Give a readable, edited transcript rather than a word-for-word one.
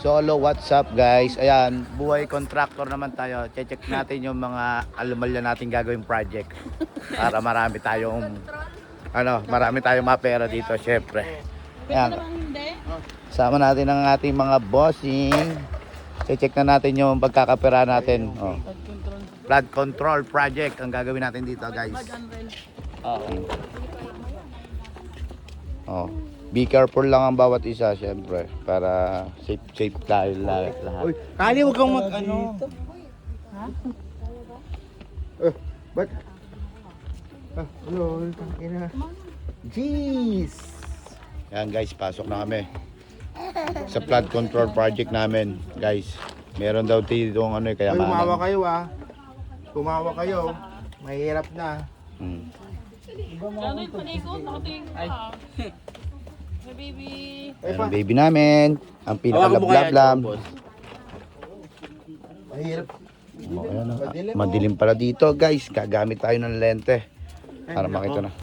Solo, what's up guys? Ayan, buhay contractor naman tayo. Check natin yung mga alumalya natin gagawing project. Para marami tayong mapera dito, syempre. Ayan. Sama natin ang ating mga bossing. Check na natin yung pagkakapera natin. Oh. Flood control project ang gagawin natin dito, guys. Oh. Be careful lang ang bawat isa, syempre, para safe tayo lahat. Uy, kali wag kang mag-ano. Ha? Ba't? Ano? Tangina. Jeez! Yan guys, pasok na kami sa flood control project namin, guys. Meron daw dito ang Uy, kayamanan. tumawa kayo ah. Tumawa kayo. Mahirap na. Ano yung panikot? Nakatingin ka. Hey baby. Ayan ang baby namin. Ang pinaka-lablab. Mahirap. Madilim pala dito, guys. Gagamit tayo ng lente para makita na.